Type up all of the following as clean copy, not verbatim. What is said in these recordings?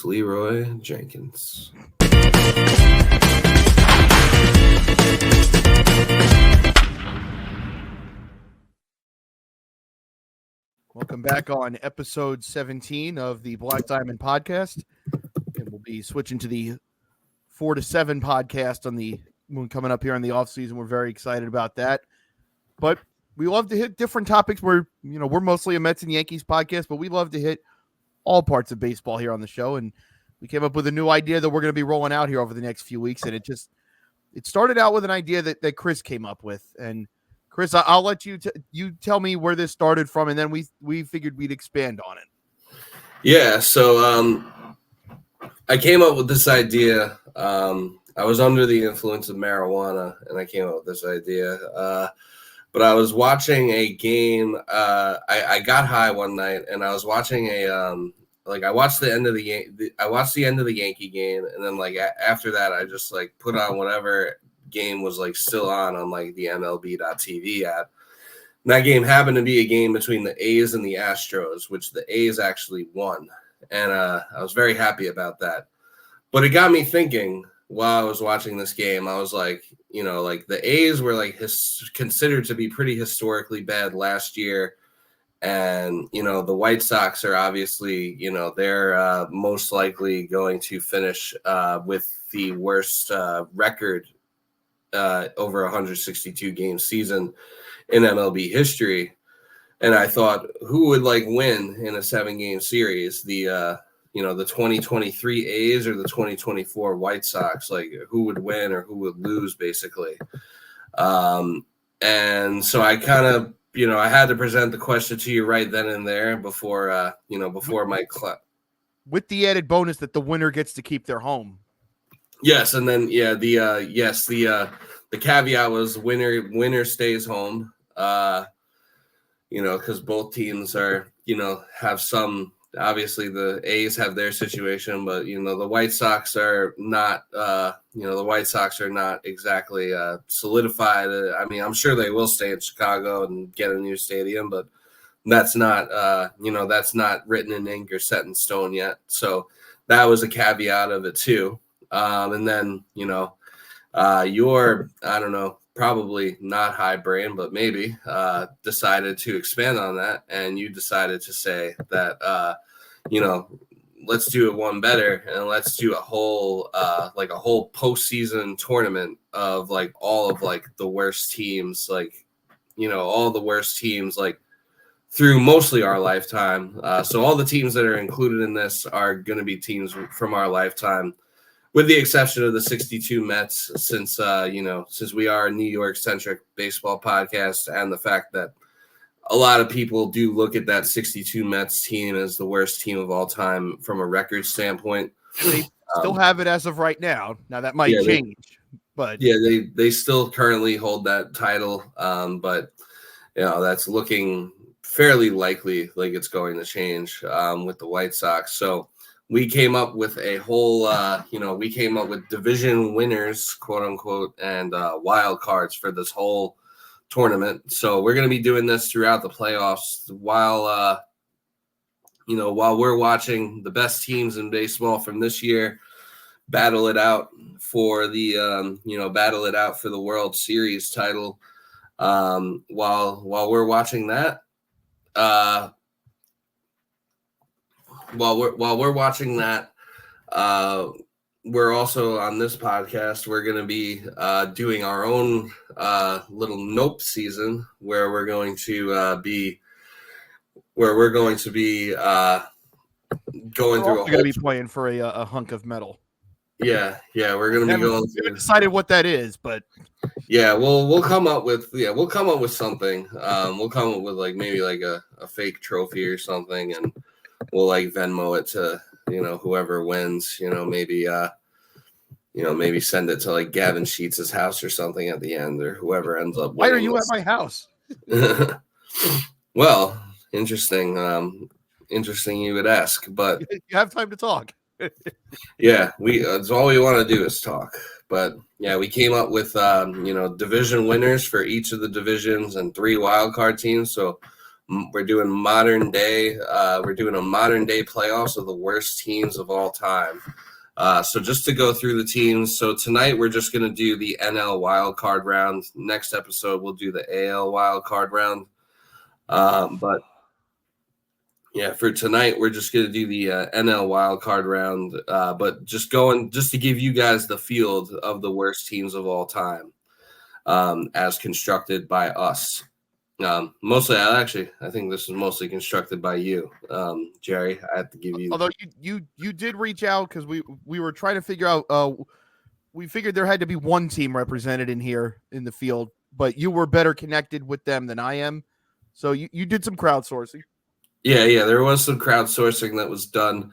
Leroy Jenkins. Welcome back on episode 17 of the Black Diamond podcast. And we'll be switching to the 4 to 7 podcast on the when coming up here in the off season. We're very excited about that. But we love to hit different topics. We're mostly a Mets and Yankees podcast, but we love to hit all parts of baseball here on the show. And we came up with a new idea that we're going to be rolling out here over the next few weeks. And it started out with an idea that Chris came up with. And Chris, I'll let you tell me where this started from, and then we figured we'd expand on it. Yeah, so I came up with this idea. I was under the influence of marijuana, and I came up with this idea. But I was watching a game. I got high one night, and I was watching I watched the end of the Yankee game, and then after that, I just put on whatever game was still on the MLB.TV app. And that game happened to be a game between the A's and the Astros, which the A's actually won, and I was very happy about that. But it got me thinking while I was watching this game. I was the A's were considered to be pretty historically bad last year. And, the White Sox are obviously, they're most likely going to finish with the worst record over 162 game season in MLB history. And I thought, who would win in a 7-game series? The 2023 A's or the 2024 White Sox? Who would win or who would lose, basically? And so I kind of, I had to present the question to you right then and there before my class. With the added bonus that the winner gets to keep their home. Yes, and then the caveat was winner stays home. Because both teams are have some. Obviously, the A's have their situation, but the White Sox are not. The White Sox are not exactly solidified. I mean, I'm sure they will stay in Chicago and get a new stadium, but that's not. That's not written in ink or set in stone yet. So that was a caveat of it too. And then you're, I don't know, probably not high brain, but maybe decided to expand on that, and you decided to say that let's do it one better, and let's do a whole postseason tournament of all of the worst teams, all the worst teams through mostly our lifetime. So all the teams that are included in this are going to be teams from our lifetime, with the exception of the 62 Mets, since we are a New York-centric baseball podcast, and the fact that a lot of people do look at that 62 Mets team as the worst team of all time from a record standpoint. They still have it as of right now. Now that might change, but they still currently hold that title. But that's looking fairly likely it's going to change with the White Sox. So we came up with a whole, we came up with division winners, quote unquote, and wild cards for this whole tournament. So we're going to be doing this throughout the playoffs while we're watching the best teams in baseball from this year battle it out for the, World Series title. While we're watching that, While we're watching that, we're also on this podcast. We're going to be doing our own little Nope season, where we're going to be going through going to be playing for a hunk of metal. Yeah, we're going to be going. We haven't decided what that is, but yeah, we'll come up with something. We'll come up with maybe a fake trophy or something, and we'll Venmo it to whoever wins. Maybe send it to Gavin Sheets' house or something at the end, or whoever ends up. Why are you at my house? Well, interesting. Interesting you would ask, but you have time to talk. Yeah, it's all we want to do is talk. But yeah, we came up with division winners for each of the divisions and 3 wild card teams. So We're doing modern day. We're doing a modern day playoffs of the worst teams of all time. So just to go through the teams. So tonight we're just going to do the NL wild card round. Next episode we'll do the AL wild card round. But yeah, for tonight we're just going to do the NL wild card round. But just to give you guys the field of the worst teams of all time, as constructed by us. Mostly, I think this is mostly constructed by you, Jerry. I have to give you. Although you did reach out because we were trying to figure out. We figured there had to be one team represented in here in the field, but you were better connected with them than I am, so you did some crowdsourcing. Yeah, there was some crowdsourcing that was done.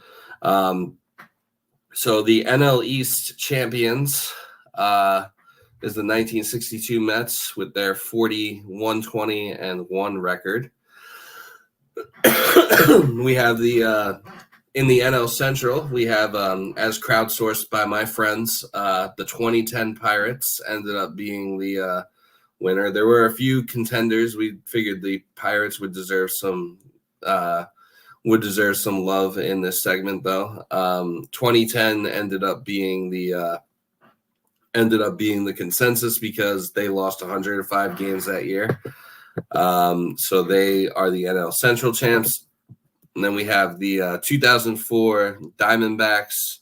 So the NL East champions is the 1962 Mets with their 40-120-1 record. We have in the NL Central, we have, as crowdsourced by my friends, the 2010 Pirates ended up being the winner. There were a few contenders. We figured the Pirates would deserve some love in this segment, though. 2010 ended up being the consensus because they lost 105 games that year. So they are the NL Central champs. And then we have the 2004 Diamondbacks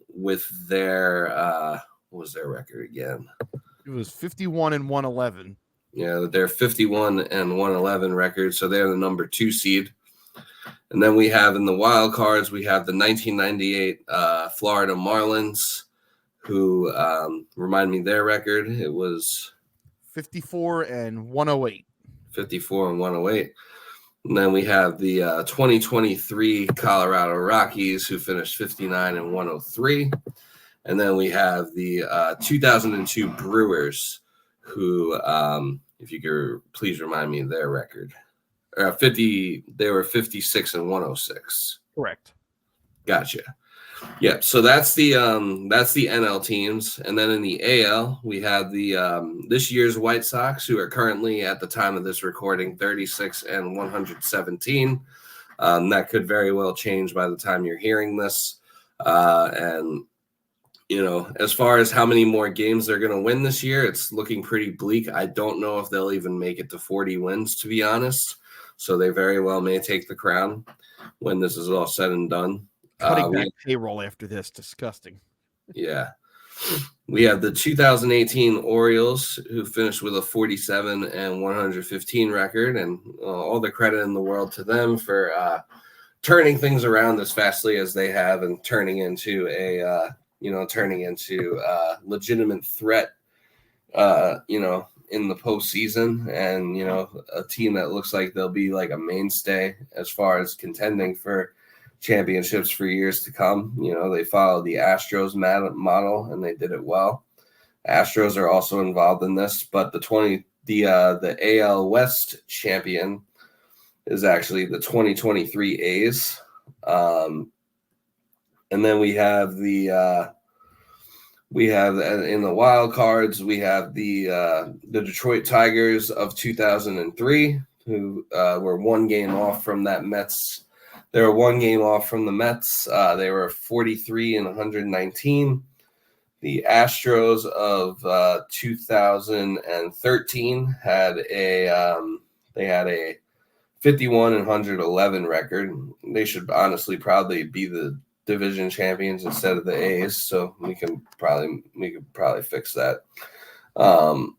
with their what was their record again? It was 51-111. Yeah, they're 51-111 record, so they're the number 2 seed. And then we have in the wild cards, we have the 1998 Florida Marlins, who remind me their record. It was 54-108. 54-108. And then we have the 2023 Colorado Rockies, who finished 59-103. And then we have the 2002 Brewers, who, if you could please remind me their record. They were 56-106. Correct. Gotcha. Yeah, so that's the NL teams, and then in the AL we have the this year's White Sox, who are currently at the time of this recording 36-117. That could very well change by the time you're hearing this. And as far as how many more games they're going to win this year, it's looking pretty bleak. I don't know if they'll even make it to 40 wins, to be honest. So they very well may take the crown when this is all said and done. Cutting back payroll after this, disgusting. Yeah. We have the 2018 Orioles, who finished with a 47-115 record, and all the credit in the world to them for turning things around as fastly as they have and turning into a legitimate threat, in the postseason, and a team that looks like they'll be like a mainstay as far as contending for championships for years to come. They followed the Astros model and they did it well. Astros are also involved in this, but the AL West champion is actually the 2023 A's. And then we have in the wild cards, we have the Detroit Tigers of 2003, who were one game off from that Mets. They were one game off from the Mets. They were 43-119. The Astros of 2013 had a 51-111 record. They should honestly probably be the division champions instead of the A's. So we could probably fix that. And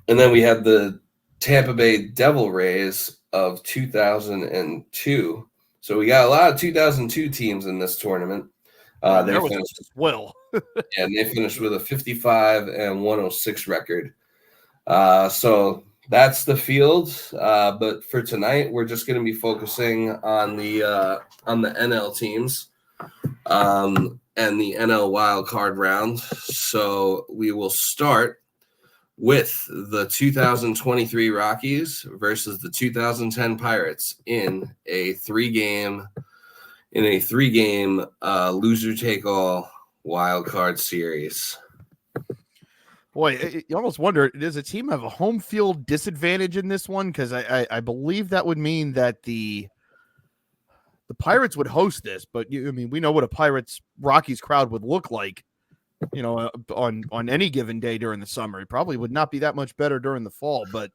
then we have the Tampa Bay Devil Rays of 2002. So we got a lot of 2002 teams in this tournament. They finished as well. and they finished with a 55-106 record. So that's the field. But for tonight, we're just going to be focusing on the NL teams and the NL wild card round. So we will start with the 2023 Rockies versus the 2010 Pirates in a three-game loser-take-all wild card series. Boy, you almost wonder, does a team have a home field disadvantage in this one? Because I believe that would mean that the Pirates would host this, but I mean, we know what a Pirates Rockies crowd would look like, on any given day during the summer. It probably would not be that much better during the fall. But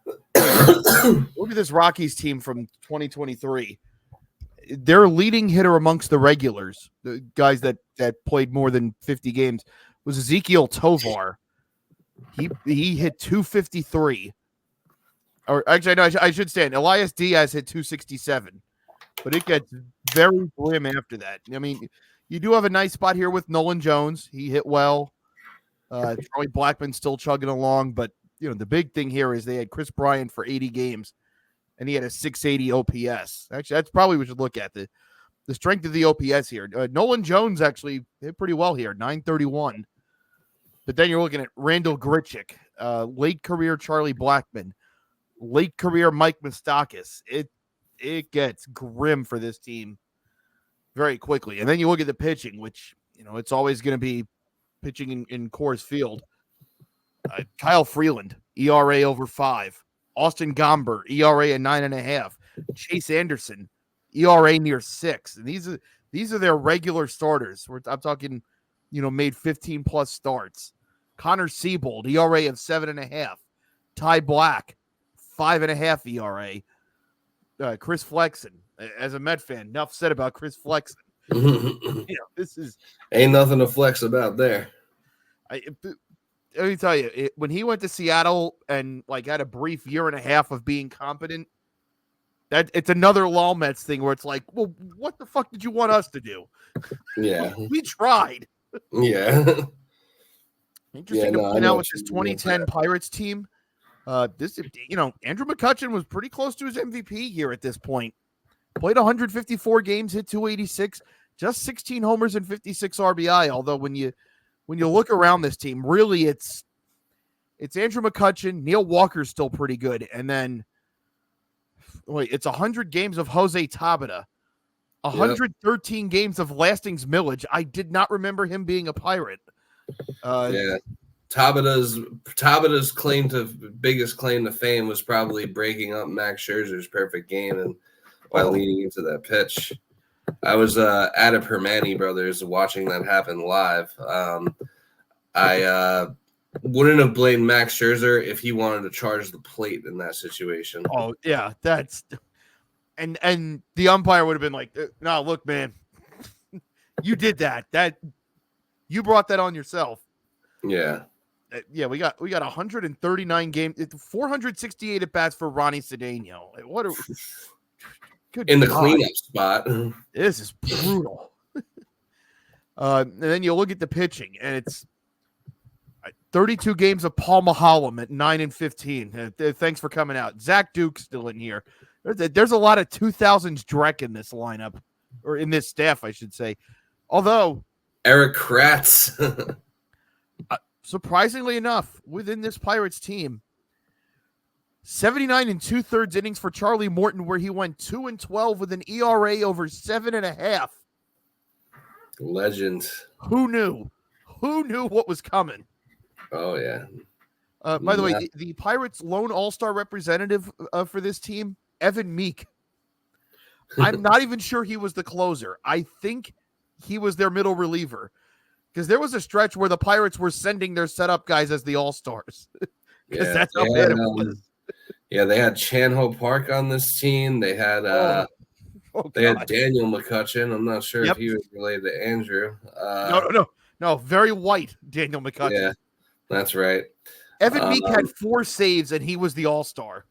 look at this Rockies team from 2023. Their leading hitter amongst the regulars, the guys that played more than 50 games, was Ezekiel Tovar. He hit 253. Or actually, no, I should say Elias Diaz hit 267. But it gets very grim after that. I mean, you do have a nice spot here with Nolan Jones. He hit well. Charlie Blackmon's still chugging along. But, the big thing here is they had Chris Bryant for 80 games, and he had a 680 OPS. Actually, that's probably what we should look at, the strength of the OPS here. Nolan Jones actually hit pretty well here, 931. But then you're looking at Randall Grichuk, late career Charlie Blackmon, late career Mike Moustakas. It gets grim for this team very quickly. And then you look at the pitching, which, it's always going to be pitching in Coors Field. Kyle Freeland, ERA over 5. Austin Gomber, ERA at 9.5. Chase Anderson, ERA near 6. And these are their regular starters. I'm talking, made 15 plus starts. Connor Siebold, ERA of 7.5. Ty Black, 5.5 ERA. Chris Flexen, as a Met fan, enough said about Chris Flexen. This is ain't nothing to flex about there. Let me tell you, when he went to Seattle and had a brief year and a half of being competent, that it's another Lol Mets thing where it's like, well, what the fuck did you want us to do? Yeah, we tried. Yeah, interesting to point out with this 2010 Pirates team. This, Andrew McCutchen was pretty close to his MVP here at this point. Played 154 games, hit 286, just 16 homers and 56 RBI. Although when you look around this team, really it's Andrew McCutchen, Neil Walker's still pretty good, and then it's 100 games of Jose Tabata, 113 games of Lastings Millage. I did not remember him being a Pirate. Yeah. Tabata's biggest claim to fame was probably breaking up Max Scherzer's perfect game and by leading into that pitch. I was at a Permani Brothers watching that happen live. I wouldn't have blamed Max Scherzer if he wanted to charge the plate in that situation. Oh yeah, that's and the umpire would have been like, "No, look, man, you did that. That you brought that on yourself." Yeah. Yeah, we got 139 games, 468 at bats for Ronnie Cedeno. What a good in the cleanup spot. This is brutal. And then you look at the pitching, and it's 32 games of Paul Maholm at 9-15. Thanks for coming out. Zach Duke's still in here. There's a lot of 2000s Drek in this lineup, or in this staff, I should say. Although Eric Kratz. Surprisingly enough, within this Pirates team, 79 2/3 innings for Charlie Morton, where he went 2-12 with an ERA over 7.5. Legend. Who knew? Who knew what was coming? Oh, yeah. By the way, the Pirates' lone all-star representative for this team, Evan Meek. I'm not even sure he was the closer. I think he was their middle reliever. Because there was a stretch where the Pirates were sending their setup guys as the all-stars. Because that's how bad it was. Yeah, they had Chan-Ho Park on this team. They had had Daniel McCutchen. I'm not sure if he was related to Andrew. No. Very white Daniel McCutchen. Yeah, that's right. Evan Meek had 4 saves, and he was the all-star.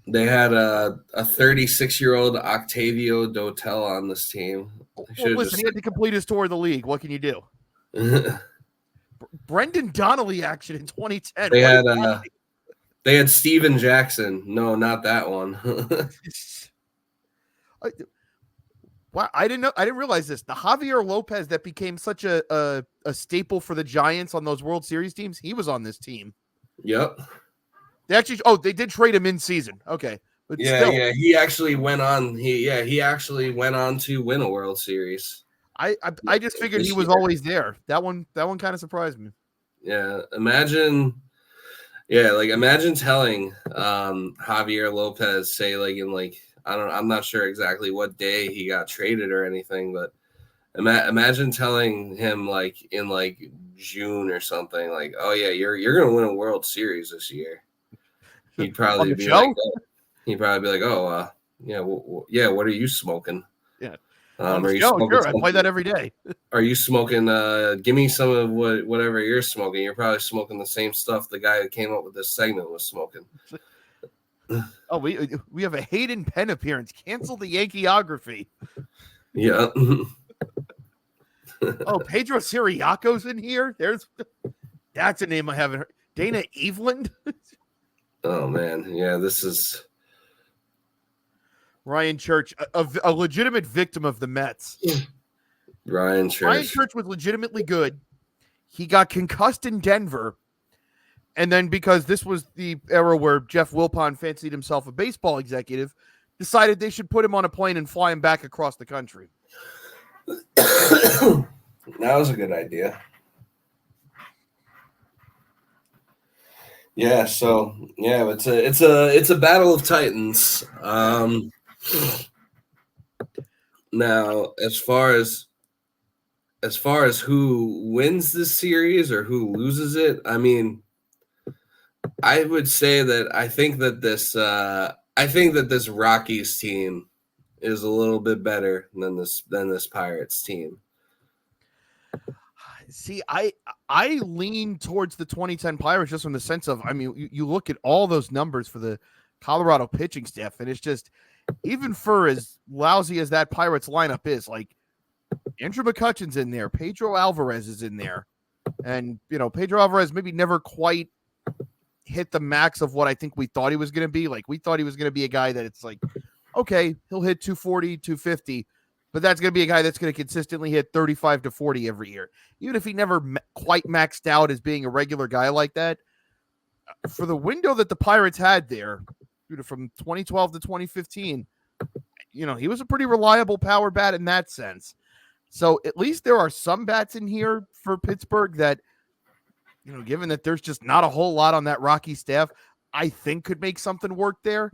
They had a 36-year-old Octavio Dotel on this team. Well, listen, he had to complete his tour of the league. What can you do? Brendan Donnelly action in 2010. They had Steven Jackson. No, not that one. Wow, I didn't realize this. The Javier Lopez that became such a staple for the Giants on those World Series teams, he was on this team. Yep. They did trade him in season. Okay. But yeah, he actually went on. He actually went on to win a World Series. I just figured he was always there. That one kind of surprised me. Yeah, imagine. Yeah, like imagine telling Javier Lopez, say like in like I'm not sure exactly what day he got traded or anything, but imagine telling him like in like June or something, like, oh yeah, you're gonna win a World Series this year. He'd On probably the be show? like, yeah, yeah, what are you smoking? Yeah. On the Are you show, smoking sure. I play something? that every day. Are you smoking? Give me some of whatever you're smoking. You're probably smoking the same stuff the guy that came up with this segment was smoking. Oh, we have a Hayden Penn appearance. Cancel the Yankeeography. Yeah. Oh, Pedro Siriaco's in here. That's a name I haven't heard. Dana Eveland. Oh man, yeah. This is Ryan Church, a legitimate victim of the Mets. Ryan Church. Ryan Church was legitimately good. He got concussed in Denver. And then because this was the era where Jeff Wilpon fancied himself a baseball executive, decided they should put him on a plane and fly him back across the country. That was a good idea. Yeah, so yeah, it's a battle of titans. Now as far as who wins this series or who loses it, I mean, I would say that I think that this Rockies team is a little bit better than this Pirates team. See, I lean towards the 2010 Pirates just from the sense of, I mean, you look at all those numbers for the Colorado pitching staff, and it's just, even for as lousy as that Pirates lineup is, like Andrew McCutchen's in there, Pedro Alvarez is in there, and Pedro Alvarez maybe never quite hit the max of what I think we thought he was going to be. Like we thought he was going to be a guy that it's like, okay, he'll hit 240, 250. But that's going to be a guy that's going to consistently hit 35 to 40 every year. Even if he never quite maxed out as being a regular guy like that, for the window that the Pirates had there, from 2012 to 2015, he was a pretty reliable power bat in that sense. So at least there are some bats in here for Pittsburgh that, given that there's just not a whole lot on that Rocky staff, I think could make something work there.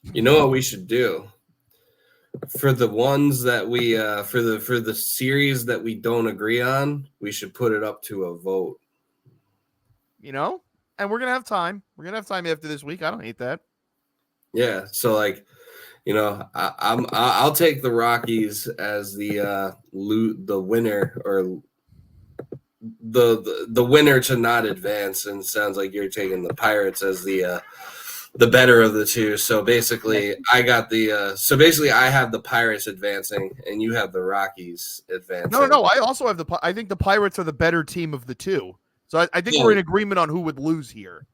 You know what we should do? For the ones that we for the series that we don't agree on, we should put it up to a vote. And we're gonna have time. We're gonna have time after this week. I don't hate that. Yeah, so like, I'll take the Rockies as the winner, or the winner to not advance, and it sounds like you're taking the Pirates as the better of the two. So basically, I have the Pirates advancing, and you have the Rockies advancing. No. I also have I think the Pirates are the better team of the two. So I think we're in agreement on who would lose here.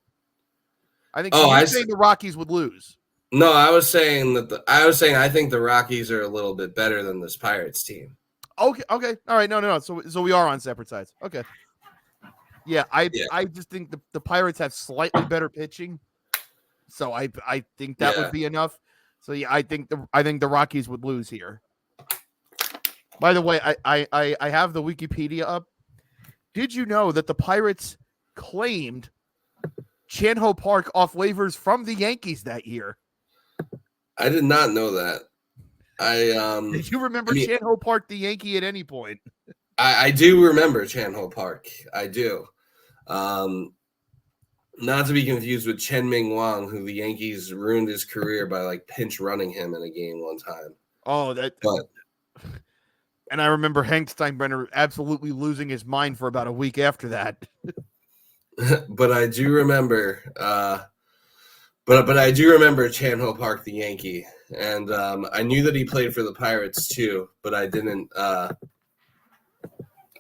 I think you're saying the Rockies would lose. No, I was saying I think the Rockies are a little bit better than this Pirates team. Okay. All right. No. So we are on separate sides. Okay. Yeah, I just think the Pirates have slightly better pitching. So I think that would be enough. So yeah, I think the Rockies would lose here. By the way, I have the Wikipedia up. Did you know that the Pirates claimed Chan-Ho Park off waivers from the Yankees that year? I did not know that. Did you remember Chan-Ho Park, the Yankee, at any point? I do remember Chan-Ho Park. I do. Not to be confused with Chen-Ming Wang, who the Yankees ruined his career by like pinch running him in a game one time. And I remember Hank Steinbrenner absolutely losing his mind for about a week after that. But I do remember, but I do remember Chan-Ho Park, the Yankee, and I knew that he played for the Pirates too, but I didn't know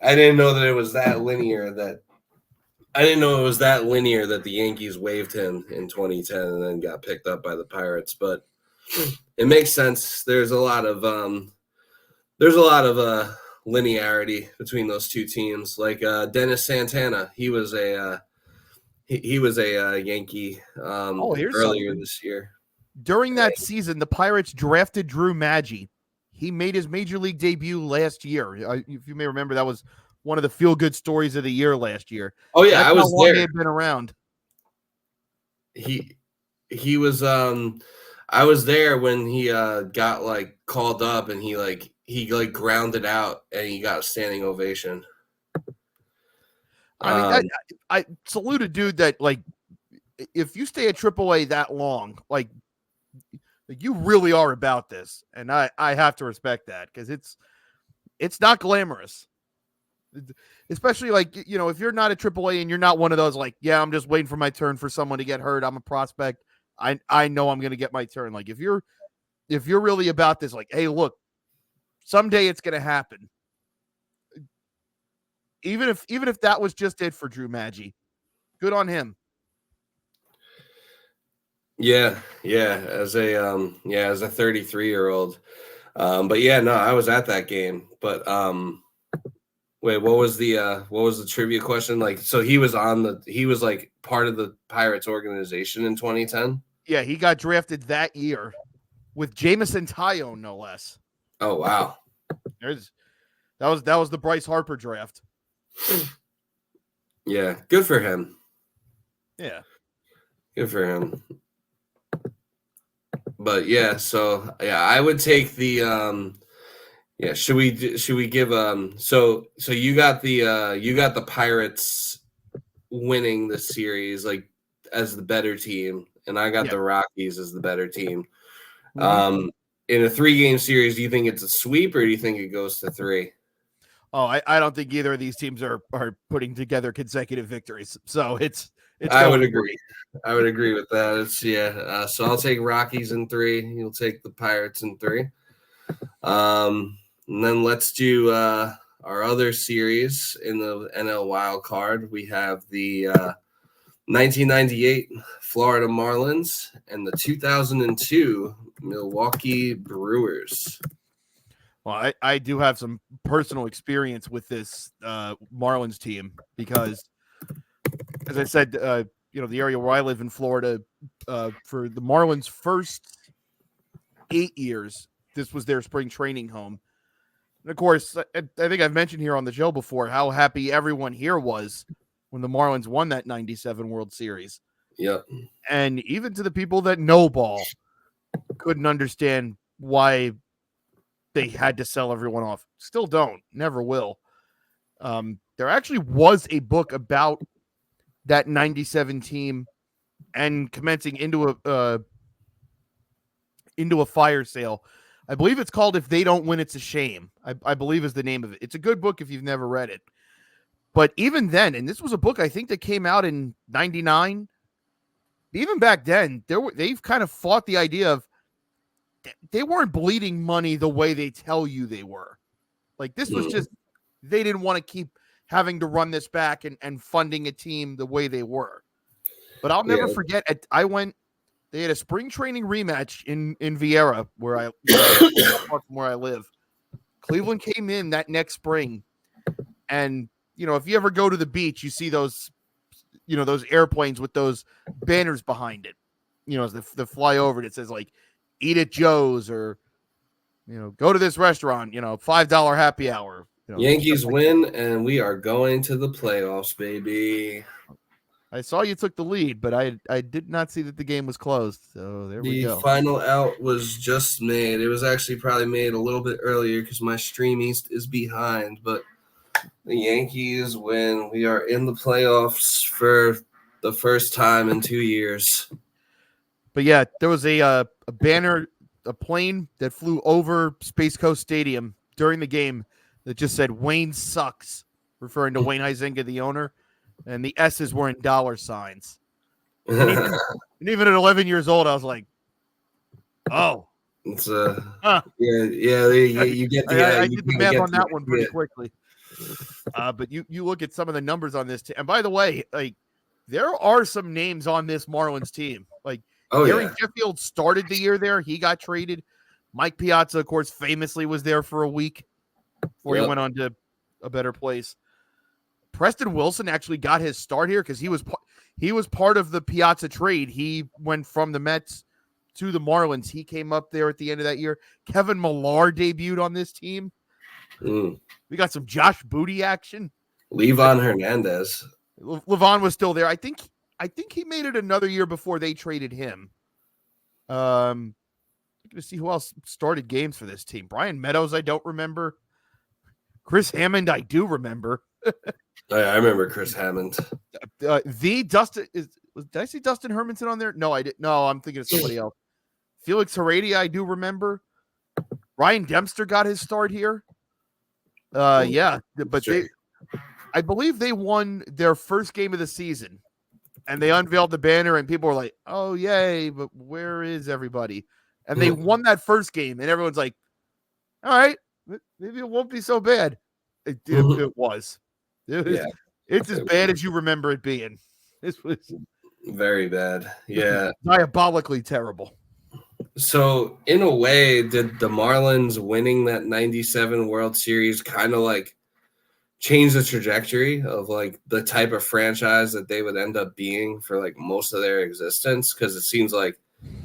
that it was that linear that. I didn't know it was that linear that the Yankees waived him in 2010 and then got picked up by the Pirates. But it makes sense. There's a lot of linearity between those two teams. Like Dennis Santana, he was a Yankee earlier this year. During that season, the Pirates drafted Drew Maggi. He made his major league debut last year. If you may remember, that was one of the feel-good stories of the year last year. Oh yeah, That's I how was long there. he had been around. He was I was there when he got like called up and he grounded out and he got a standing ovation. I mean, I salute a dude that, like, if you stay at AAA that long, like you really are about this, and I have to respect that, because it's not glamorous, especially like, you know, if you're not at AAA and you're not one of those like, yeah, I'm just waiting for my turn for someone to get hurt, I'm a prospect, I know I'm gonna get my turn. Like, if you're really about this, like, hey, look, someday it's gonna happen. Even if that was just it for Drew Maggi, good on him. Yeah, as a 33-year-old. But yeah, no, I was at that game. But wait, what was the trivia question? Like, so he was like part of the Pirates organization in 2010? Yeah, he got drafted that year with Jameson Taillon, no less. Oh wow. That was the Bryce Harper draft. Yeah, good for him. Yeah. Good for him. But yeah, so yeah, I would take the should we give so you got the Pirates winning the series like as the better team, and I got the Rockies as the better team. Mm-hmm. In a 3-game series, do you think it's a sweep or do you think it goes to 3? Oh, I don't think either of these teams are putting together consecutive victories. So it's I would agree. I would agree with that. So I'll take Rockies in 3. You'll take the Pirates in 3. And then let's do our other series in the NL Wild Card. We have the 1998 Florida Marlins and the 2002 Milwaukee Brewers. Well, I do have some personal experience with this Marlins team because, as I said, you know, the area where I live in Florida, for the Marlins' first 8 years, this was their spring training home. And of course, I think I've mentioned here on the show before how happy everyone here was when the Marlins won that 97 World Series. Yep. And even to the people that know ball couldn't understand why they had to sell everyone off. Still don't. Never will. There actually was a book about that 97 team and commencing into a fire sale. I believe it's called If They Don't Win, It's a Shame. I believe is the name of it. It's a good book if you've never read it. But even then, and this was a book I think that came out in 99, even back then, they've kind of fought the idea of they weren't bleeding money the way they tell you they were. Like, this was just, they didn't want to keep having to run this back and funding a team the way they were. But I'll never forget, they had a spring training rematch in Vieira, where far from where I live. Cleveland came in that next spring, and, you know, if you ever go to the beach, you see those, you know, those airplanes with those banners behind it, you know, as they fly over it. It says like, eat at Joe's, or, you know, go to this restaurant, you know, $5 happy hour. You know, Yankees win, and we are going to the playoffs, baby. I saw you took the lead, but I did not see that the game was closed. So there we go. The final out was just made. It was actually probably made a little bit earlier because my stream is behind, but the Yankees win. We are in the playoffs for the first time in 2 years. But yeah, there was a banner, a plane that flew over Space Coast Stadium during the game that just said "Wayne sucks," referring to Wayne Huizenga, the owner, and the S's were in dollar signs. And even at 11 years old, I was like, "Oh, it's huh. You get the. I did the math on that one pretty quickly." But you look at some of the numbers on this, and by the way, like, there are some names on this Marlins team. Like, Gary Sheffield started the year there. He got traded. Mike Piazza, of course, famously was there for a week before he went on to a better place. Preston Wilson actually got his start here because he was part of the Piazza trade. He went from the Mets to the Marlins. He came up there at the end of that year. Kevin Millar debuted on this team. We got some Josh Booty action. Levon Hernandez. Levon was still there. I think he made it another year before they traded him. To see who else started games for this team. Brian Meadows, I don't remember. Chris Hammond, I do remember. I remember Chris Hammond. Did I see Dustin Hermanson on there? No, I didn't. No, I'm thinking of somebody else. Felix Heredia, I do remember. Ryan Dempster got his start here. Yeah, but I believe they won their first game of the season, and they unveiled the banner, and people were like, "Oh, yay!" But where is everybody? And they won that first game, and everyone's like, "All right, maybe it won't be so bad." It was. It's as bad as you remember it being. This was very bad. Yeah, diabolically terrible. So, in a way, did the Marlins winning that 97 World Series kind of like change the trajectory of like the type of franchise that they would end up being for like most of their existence? Because it seems like,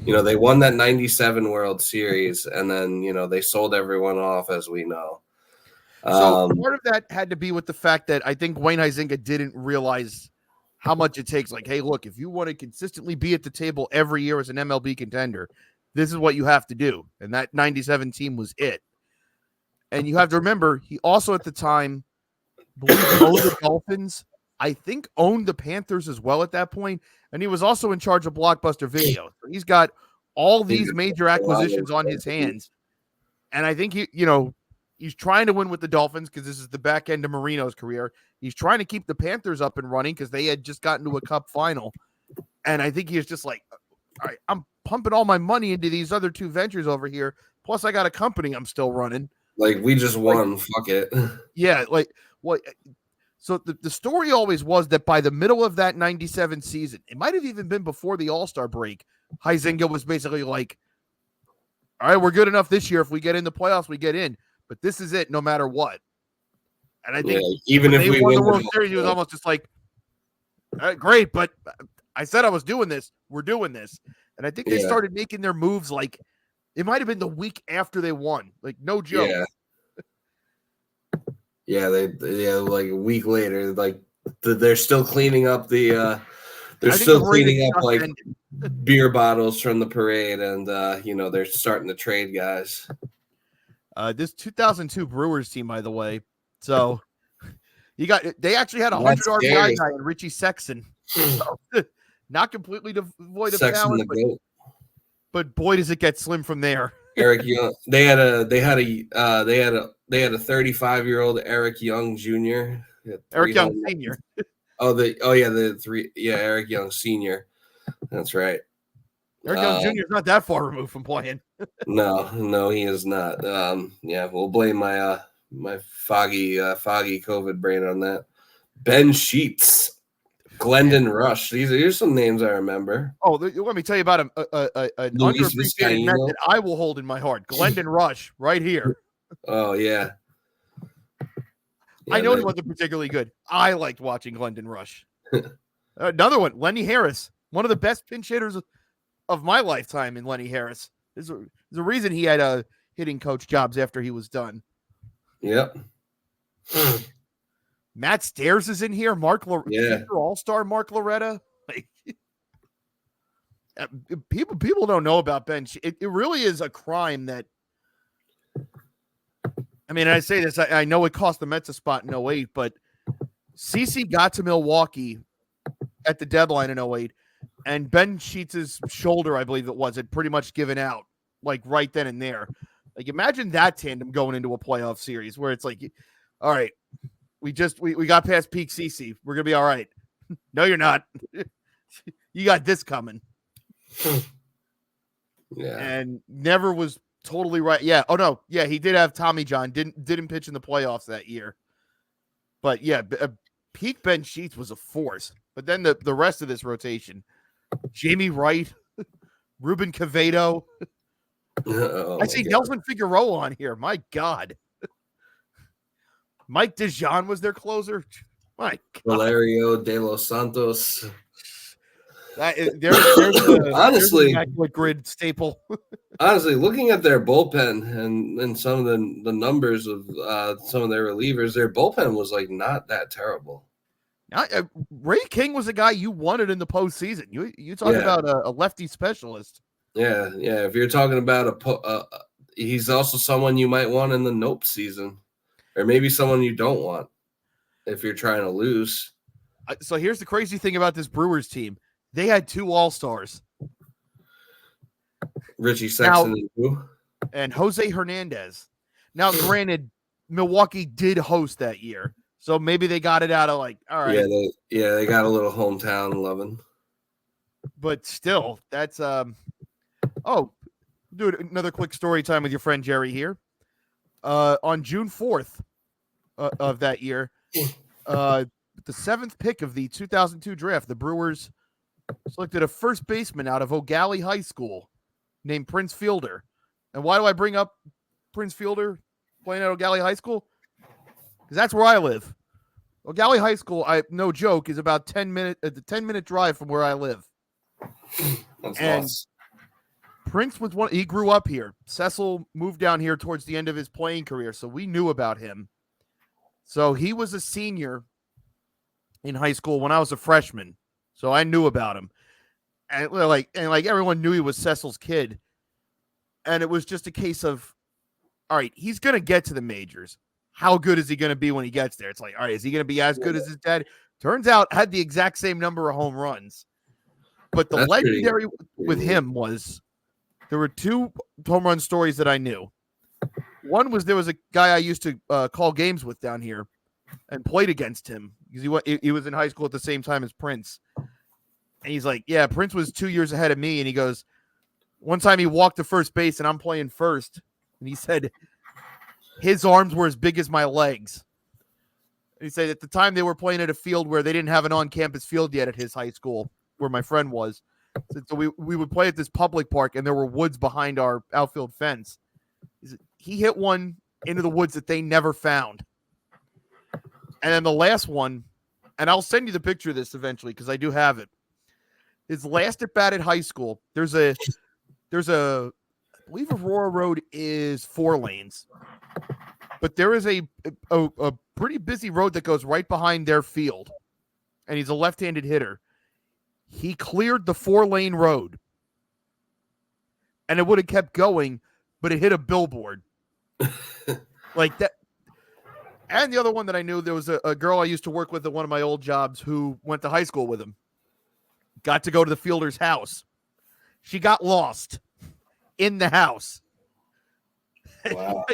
they won that 97 World Series and then, they sold everyone off, as we know. So part of that had to be with the fact that I think Wayne Huizenga didn't realize how much it takes. Like, hey, look, if you want to consistently be at the table every year as an MLB contender, this is what you have to do. And that 97 team was it. And you have to remember, he also at the time owned the Dolphins. I think owned the Panthers as well at that point. And he was also in charge of Blockbuster Video. So he's got all these major acquisitions on his hands. And I think he's trying to win with the Dolphins because this is the back end of Marino's career. He's trying to keep the Panthers up and running because they had just gotten to a Cup final. And I think he was just like, all right, I'm pumping all my money into these other two ventures over here. Plus, I got a company I'm still running. Like, we just won. Fuck it. Yeah. Like, what? So the story always was that by the middle of that 97 season, it might have even been before the All-Star break, Huizenga was basically like, all right, we're good enough this year. If we get in the playoffs, we get in. But this is it no matter what. And I think even if we won win the World Series, he was almost just like, all right, great, but I said I was doing this. We're doing this. And I think they started making their moves like it might have been the week after they won. Like, no joke. Yeah, like a week later, like they're still cleaning up like beer bottles from the parade, and they're starting to trade guys. This 2002 Brewers team, by the way. So they actually had a 100 RBI guy in Richie Sexson. So, not completely devoid of talent, but boy does it get slim from there. Eric Young. They had a 35-year-old Eric Young Jr. Eric Young Sr. Eric Young Sr. That's right. Eric Young Jr. is not that far removed from playing. No, he is not. We'll blame my foggy COVID brain on that. Ben Sheets, Glendon Rush. These are some names I remember. Oh, let me tell you about an underappreciated man that I will hold in my heart. Glendon Rush, right here. Oh, yeah. I know he wasn't particularly good. I liked watching Glendon Rush. Another one, Lenny Harris, one of the best pinch hitters of my lifetime in Lenny Harris. There's a reason he had hitting coach jobs after he was done. Yep. Matt Stairs is in here. All-Star Mark Loretta. Like, people don't know about Ben. It really is a crime that. I mean, I say this. I know it cost the Mets a spot in 08, but CeCe got to Milwaukee at the deadline in 08, and Ben Sheets' shoulder, I believe it was, had pretty much given out, like right then and there. Like, imagine that tandem going into a playoff series where it's like, all right, we got past peak CeCe. We're gonna be all right. No, you're not. You got this coming. Yeah, and never was totally right. Yeah. Oh no. Yeah, he did have Tommy John. Didn't pitch in the playoffs that year. But yeah, peak Ben Sheets was a force. But then the rest of this rotation, Jamie Wright, Ruben Cavedo. I see Nelson Figueroa on here. My God. Mike DeJean was their closer. My God. Valerio De Los Santos. There's an Honestly, immaculate grid staple. honestly, looking at their bullpen and some of the numbers of some of their relievers, their bullpen was like not that terrible. Now, Ray King was a guy you wanted in the postseason. You talk about a lefty specialist. Yeah. If you're talking about he's also someone you might want in the Nope season, or maybe someone you don't want if you're trying to lose. So here's the crazy thing about this Brewers team: they had 2 All-Stars, Richie Sexton and Jose Hernandez. Now, granted, Milwaukee did host that year, so maybe they got it out of like, all right. They got a little hometown loving. But still, that's do another quick story time with your friend Jerry here. On June 4th of that year, the 7th pick of the 2002 draft, the Brewers selected a first baseman out of O'Galley High School named Prince Fielder. And why do I bring up Prince Fielder playing at O'Galley High School? Because that's where I live. O'Galley High School, no joke, is about 10-minute drive from where I live. That's and lost. Prince was he grew up here. Cecil moved down here towards the end of his playing career, so we knew about him. So he was a senior in high school when I was a freshman, so I knew about him. And like everyone knew he was Cecil's kid. And it was just a case of, all right, he's going to get to the majors. How good is he going to be when he gets there? It's like, all right, is he going to be as good as his dad? Turns out had the exact same number of home runs. But the legendary with him was there were 2 home run stories that I knew. One was there was a guy I used to call games with down here and played against him because he was in high school at the same time as Prince. And he's like, yeah, Prince was 2 years ahead of me. And he goes, one time he walked to first base and I'm playing first. And he said his arms were as big as my legs. And he said at the time they were playing at a field where they didn't have an on-campus field yet at his high school where my friend was. So we would play at this public park and there were woods behind our outfield fence. He hit one into the woods that they never found. And then the last one, and I'll send you the picture of this eventually because I do have it. His last at bat at high school, there's a I believe Aurora Road is 4 lanes. But there is a pretty busy road that goes right behind their field. And he's a left-handed hitter. He cleared the 4-lane road. And it would have kept going, but it hit a billboard. Like that. And the other one that I knew, there was a girl I used to work with at one of my old jobs who went to high school with him. Got to go to the fielder's house. She got lost in the house. Wow.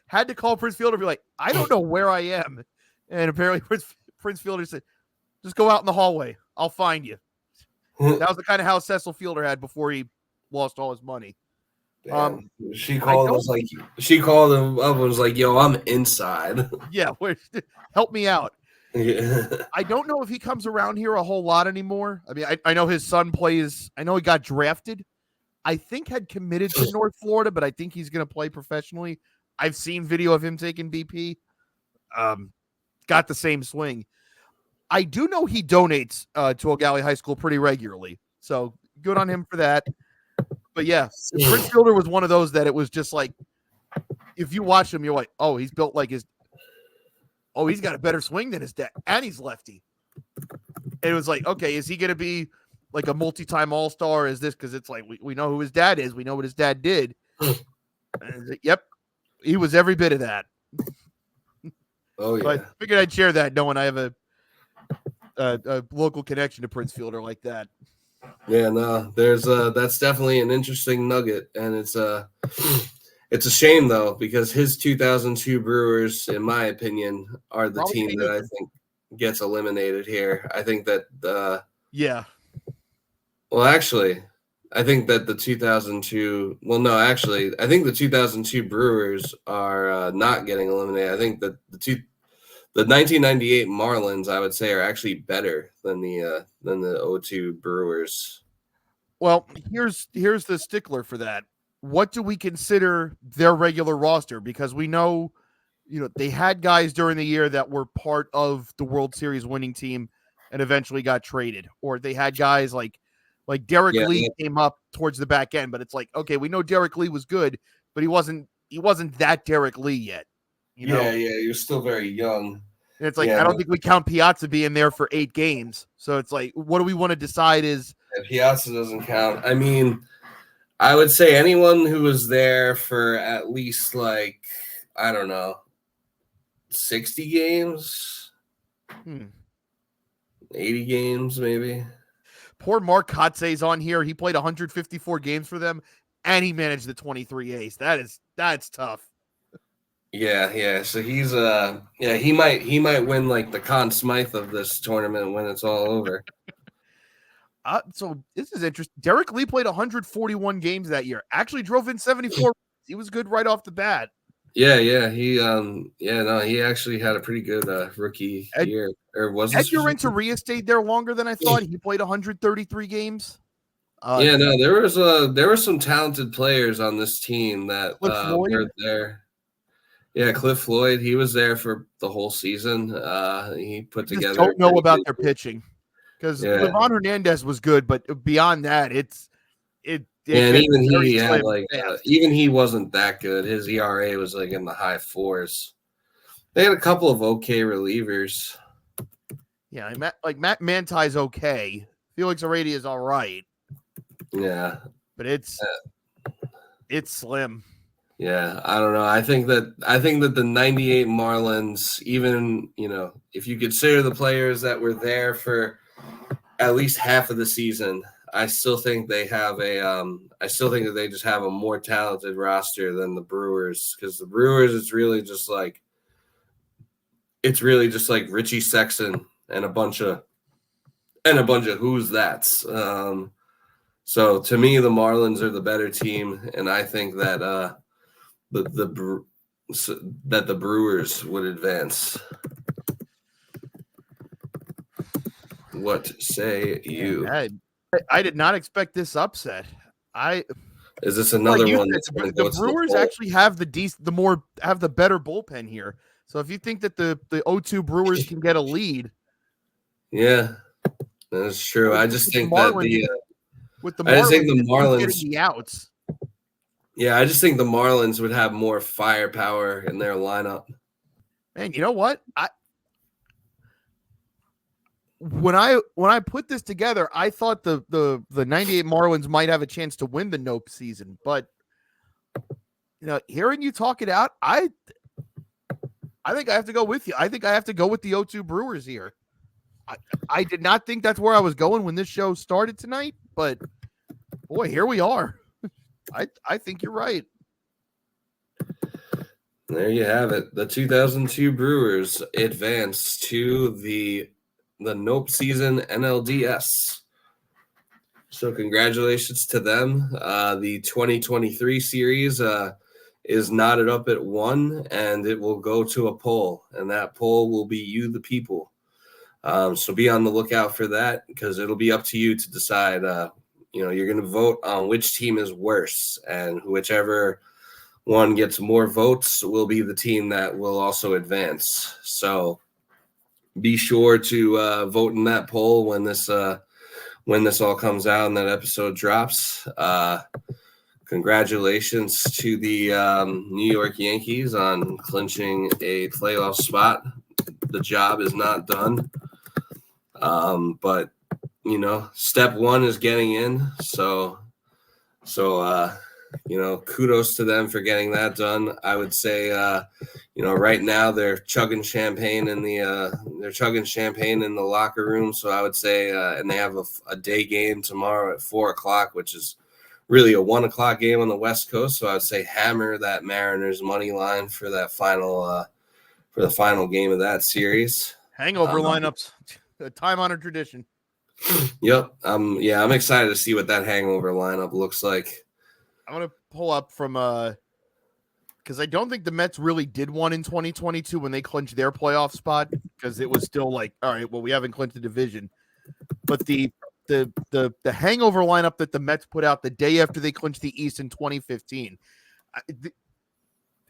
Had to call Prince Fielder and be like, I don't know where I am. And apparently Prince Fielder said, just go out in the hallway. I'll find you. That was the kind of house Cecil Fielder had before he lost all his money. She called him up and was like, yo, I'm inside. Yeah, help me out. Yeah. I don't know if he comes around here a whole lot anymore. I mean, I know his son plays. I know he got drafted. I think had committed to North Florida, but I think he's going to play professionally. I've seen video of him taking BP. Got the same swing. I do know he donates to O'Galley High School pretty regularly. So good on him for that. But yeah, Prince Fielder was one of those that it was just like, if you watch him, you're like, oh, he's built like his, oh, he's got a better swing than his dad, and he's lefty. And it was like, okay, is he going to be like a multi-time all-star? Is this because it's like we know who his dad is, we know what his dad did. And like, yep, he was every bit of that. Oh yeah. So I figured I'd share that, knowing I have a local connection to Prince Fielder like that. Yeah, no, there's that's definitely an interesting nugget, and it's a shame though because his 2002 Brewers, in my opinion, are the team that I think gets eliminated here. I think that yeah. Well, actually, I think that the 2002. Well, no, actually, I think the 2002 Brewers are not getting eliminated. I think that the 1998 Marlins, I would say, are actually better than the 02 Brewers. Well, here's the stickler for that. What do we consider their regular roster? Because we know, they had guys during the year that were part of the World Series winning team and eventually got traded, or they had guys like Like Derek Lee came up towards the back end, but it's like, okay, we know Derek Lee was good, but he wasn't that Derek Lee yet. Yeah, you're still very young. And it's like, I don't think we count Piazza being there for 8 games. So it's like, what do we want to decide is Piazza doesn't count. I mean, I would say anyone who was there for at least like, I don't know, 60 games, 80 games maybe. Poor Mark Kotze's on here. He played 154 games for them, and he managed the 23 ace. That's tough. Yeah. So he's he might win like the Conn Smythe of this tournament when it's all over. So this is interesting. Derek Lee played 141 games that year. Actually drove in 74. He was good right off the bat. Yeah. He actually had a pretty good rookie year. Or was it? Edgar Renteria stayed there longer than I thought. He played 133 games. There were some talented players on this team that were there. Yeah, Cliff Floyd, he was there for the whole season. He put together. Don't know about their pitching because Livan Hernandez was good, but beyond that, and even he had even he wasn't that good. His ERA was like in the high 4s. They had a couple of okay relievers. Yeah, Matt Mantai's okay. Felix Heredia is all right. Yeah, but it's slim. Yeah, I don't know. I think that the 98 Marlins, even, if you consider the players that were there for at least half of the season, I still think they have that they just have a more talented roster than the Brewers, because the Brewers it's really just like Richie Sexson and a bunch of who's that's. So to me, the Marlins are the better team, and I think that the Brewers would advance. What say you? I did not expect this upset. Is this another one? The Brewers actually have the better bullpen here. So if you think that the 0-2 Brewers can get a lead, yeah, that's true. I just think that the Marlins getting the outs. Yeah, I just think the Marlins would have more firepower in their lineup. Man, you know what? When I put this together, I thought the 98 Marlins might have a chance to win the NopeSeason, but hearing you talk it out, I think I have to go with you. I think I have to go with the 0-2 Brewers here. I did not think that's where I was going when this show started tonight, but boy, here we are. I think you're right. There you have it. The 2002 Brewers advance to the NopeSeason NLDS. So congratulations to them. The 2023 series is knotted up at 1, and it will go to a poll, and that poll will be you, the people. So be on the lookout for that, because it'll be up to you to decide. You're going to vote on which team is worse, and whichever one gets more votes will be the team that will also advance. So be sure to vote in that poll when this all comes out and that episode drops. Congratulations to the New York Yankees on clinching a playoff spot. The job is not done, but step 1 is getting in. So kudos to them for getting that done. I would say, right now they're chugging champagne in the locker room. So I would say, and they have a day game tomorrow at 4:00, which is really a 1:00 game on the West Coast. So I would say hammer that Mariners money line for that final game of that series. Hangover lineups, a time-honored tradition. Yep. I'm excited to see what that hangover lineup looks like. I'm going to pull up from because I don't think the Mets really did one in 2022 when they clinched their playoff spot, because it was still like, all right, well, we haven't clinched the division. But the hangover lineup that the Mets put out the day after they clinched the East in 2015,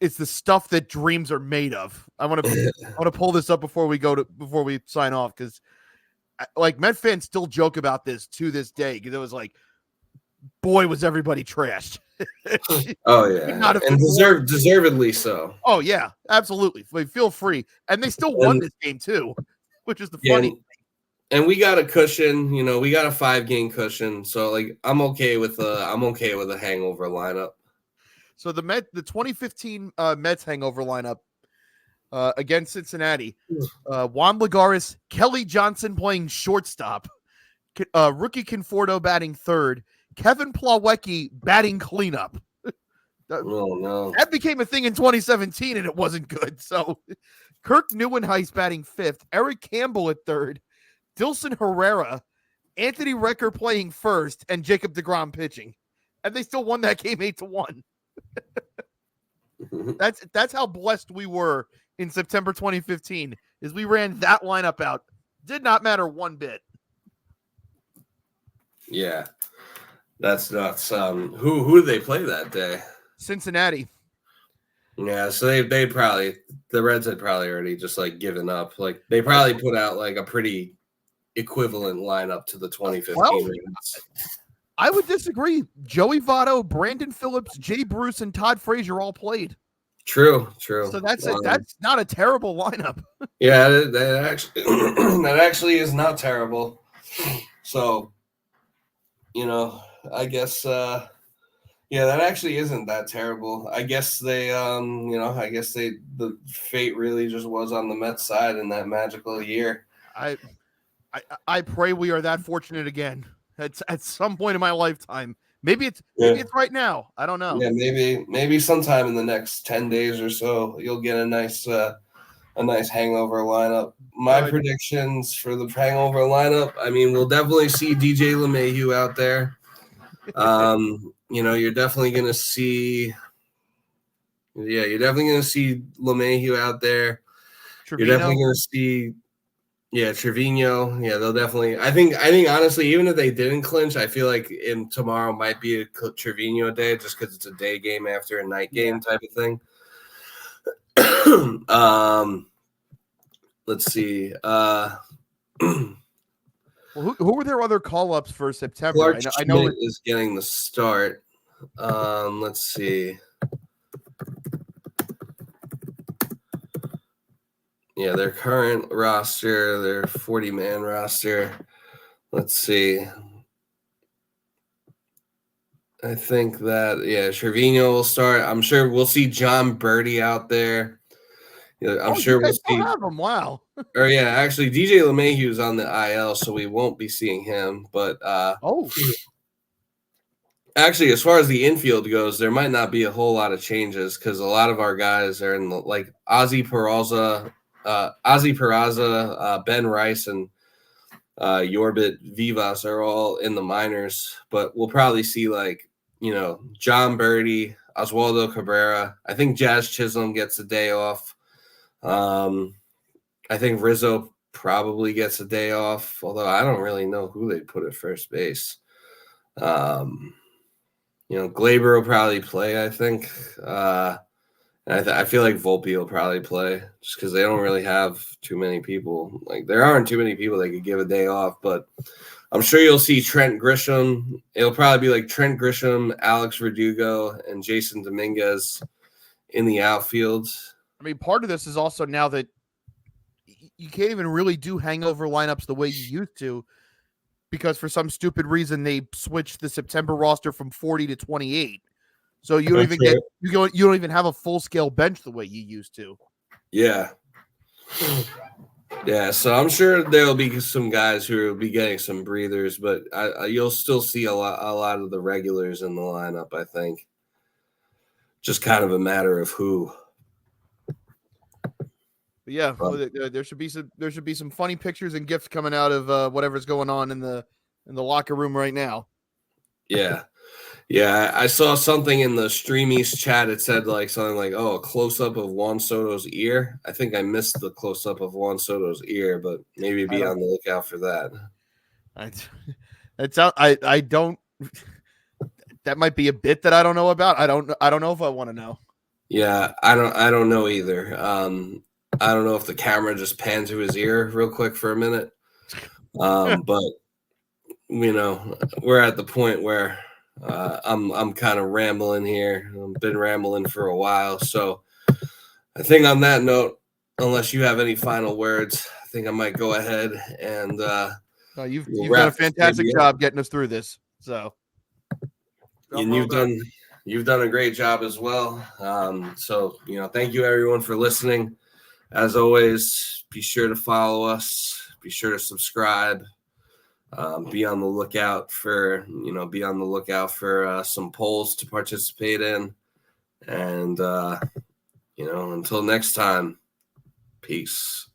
it's the stuff that dreams are made of. I want to pull this up before we sign off, because like Met fans still joke about this to this day because it was like, boy, was everybody trashed. Oh yeah, and deservedly so. Oh yeah, absolutely. Feel free, and they still won this game too, which is the funny. And we got a cushion, we got a 5-game cushion, so like I'm okay with a hangover lineup. So the 2015 Mets hangover lineup against Cincinnati, Juan Lagares, Kelly Johnson playing shortstop, rookie Conforto batting third, Kevin Plawecki batting cleanup. Oh no, that became a thing in 2017, and it wasn't good. So Kirk Neuenhuis batting fifth, Eric Campbell at third, Dilson Herrera, Anthony Recker playing first, and Jacob deGrom pitching, and they still won that game 8-1. That's how blessed we were in September 2015. Is we ran that lineup out. Did not matter one bit. Yeah, that's nuts. Who did they play that day? Cincinnati. Yeah, so they probably, the Reds had probably already just like given up. Like they probably put out like a pretty equivalent lineup to the 2015 Reds. I would disagree. Joey Votto, Brandon Phillips, Jay Bruce, and Todd Frazier all played. True. So that's not a terrible lineup. Yeah, that actually is not terrible. So, I guess that actually isn't that terrible. I guess the fate really just was on the Mets side in that magical year. I pray we are that fortunate again. At some point in my lifetime. Maybe it's right now. I don't know. Yeah, maybe sometime in the next 10 days or so you'll get a nice hangover lineup. My predictions for the hangover lineup, I mean, we'll definitely see DJ LeMahieu out there. You're definitely gonna see LeMahieu out there. Trevino. You're definitely gonna see Trevino. Yeah, they'll definitely. I think honestly, even if they didn't clinch, I feel like tomorrow might be a Trevino day, just because it's a day game after a night game type of thing. Let's see. Well, who were their other call-ups for September? Clark I know Schmidt is getting the start. Let's see. Yeah, their current roster, their 40-man roster. Let's see. I think that, Trevino will start. I'm sure we'll see John Birdie out there. I'm sure we'll see. Have him. Wow. Or actually, DJ LeMahieu is on the IL, so we won't be seeing him. But actually, as far as the infield goes, there might not be a whole lot of changes because a lot of our guys are in like Ozzy Peraza, Ben Rice, and Yorbit Vivas are all in the minors. But we'll probably see John Birdie, Oswaldo Cabrera. I think Jazz Chisholm gets a day off. I think Rizzo probably gets a day off, although I don't really know who they put at first base. Glaber will probably play, I think. And I feel like Volpe will probably play just because they don't really have too many people. Like, there aren't too many people that could give a day off, but I'm sure you'll see Trent Grisham. It'll probably be like Trent Grisham, Alex Verdugo, and Jason Dominguez in the outfield. I mean, part of this is also now that you can't even really do hangover lineups the way you used to, because for some stupid reason they switched the September roster from 40 to 28. So you don't you don't even have a full scale bench the way you used to. Yeah. Yeah, so I'm sure there'll be some guys who will be getting some breathers, but you'll still see a lot of the regulars in the lineup, I think. Just kind of a matter of who. But yeah, there should be some funny pictures and gifs coming out of whatever's going on in the locker room right now. Yeah. Yeah, I saw something in the Streamies chat. It said something like, "Oh, a close up of Juan Soto's ear." I think I missed the close up of Juan Soto's ear, but maybe be on the lookout for that. I don't. That might be a bit that I don't know about. I don't know if I want to know. Yeah, I don't know either. I don't know if the camera just panned to his ear real quick for a minute. But we're at the point where I'm kind of rambling here. I've been rambling for a while, so I think on that note, unless you have any final words, I think I might go ahead and You've we'll done a wrap this fantastic baby up. job getting us through this. So, And you've done a great job as well. So thank you everyone for listening. As always, be sure to follow us. Be sure to subscribe. Be on the lookout for some polls to participate in. And until next time, peace.